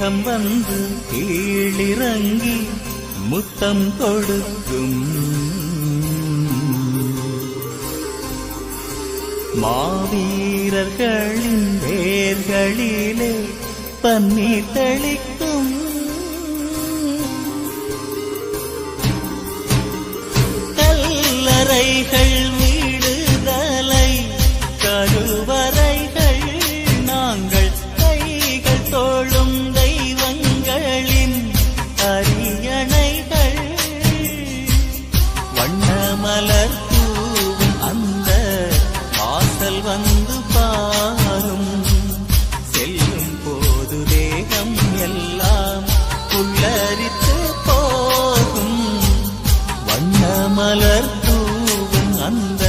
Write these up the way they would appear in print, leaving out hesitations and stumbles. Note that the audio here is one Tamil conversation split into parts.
மேகம் வந்து கீழிறங்கி முத்தம் கொடுக்கும். மாவீரர்களின் வேர்களிலே பன்னீர் தெளிக்கும். கல்லறைகள் விடுதலை கருவறைகள் நாங்கள் கைகள் தோளும் தெய்வங்களின் அரியணைகள். வண்ணமலர் தூவும் அந்த வாசல் வந்து பாரும். செல்லும் போது தேகம் எல்லாம் புல்லரித்து போகும். வண்ணமலர் தூவும் அந்த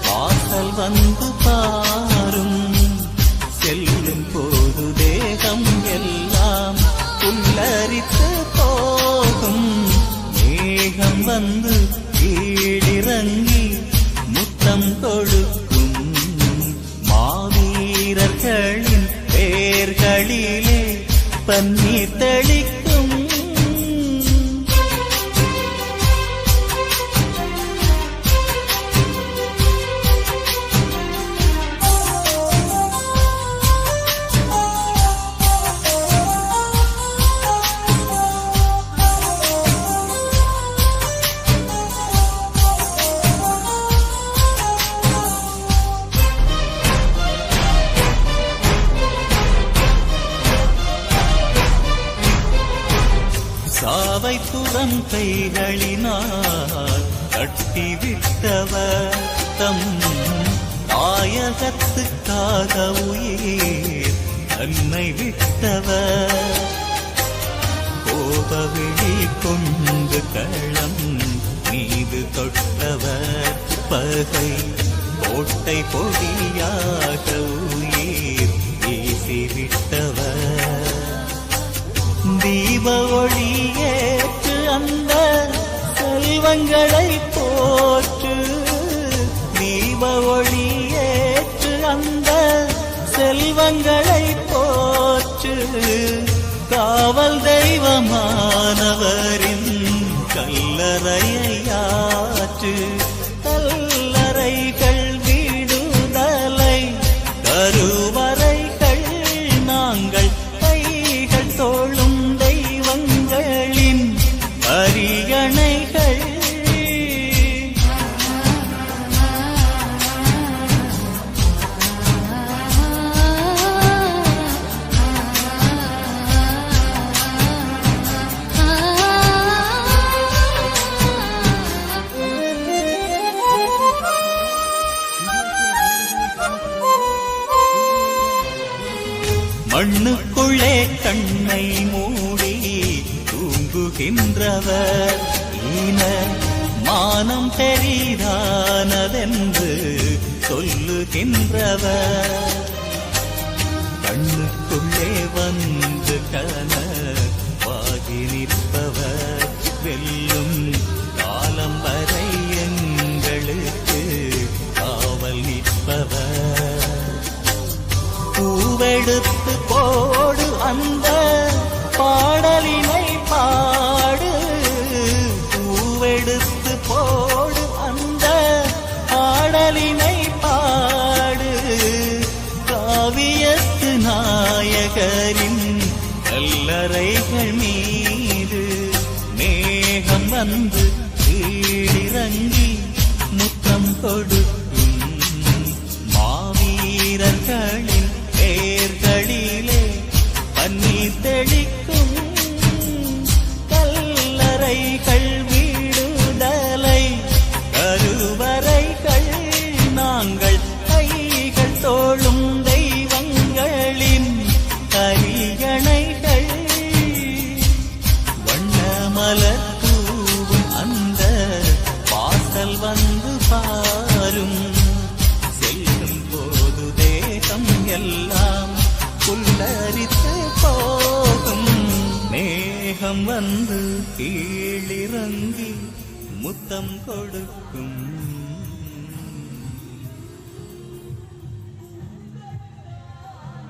வாசல் வந்து பாரும். செல்லும் போது தேகம் எல்லாம் புல்லரித்து போகும். மேகம் வந்து கீழிறங்கி முத்தம் கொடுக்கும். மாவீரர்களின் பேர்களிலே பன்னீர் தெளிக்கும். சாவை புறம் கைகளினால் கட்டிவிட்டவர் தம் தாயகத்துக்காக உயிர் தன்னை விட்டவர். கோபவிழி கொண்டு களம் மீது தொட்டவர். பகை கோட்டை பொடியாக உயிர் வீசிவிட்டவர். தீப ஒளியேற்று அந்த செல்வங்களை போற்று. தீப ஒளியேற்று அந்த செல்வங்களை போற்று. காவல் தெய்வமானவரின் கல்லறையாற்று. கல்லறைகள் விடுதலை கருவறைகள் நாங்கள் கைகள் தோளும் தெய்வங்களின் அரியணைகள். மண்ணுக்குள்ளே கண்ணை மூடி தூங்குகின்றவர். ஈன மானம் பெரிதானதென்று சொல்லுகின்றவர். கண்ணுக்குள்ளே வந்து கனவாகி நிற்பவர். வெல்லும் காலம் வரை எங்களுக்கு காவல் நிற்பவர். பூவெடுத்து போடு அந்த பாடலினை பாடு. பூவெடுத்து போடு அந்த பாடலினை பாடு. காவியத்து நாயகரின் கல்லறைகள் மீது மேகம் வந்து கீழிறங்கி முத்தம் கொடுக்கும். மாவீரர்களின் பேர்களிலே பன்னீர் தெளிக்கும். கல்லறைகள் விடுதலை கருவறைகள் நாங்கள் கைகள் தோளும் தெய்வங்களின் அரியணைகள். வண்ணமலர் தூவும் அந்த வாசல் வந்து பாரும். செல்லும் போது தேகம் எல்லாம் புல்லரித்து போகும். மேகம் வந்து கீழிறங்கி முத்தம் கொடுக்கும்.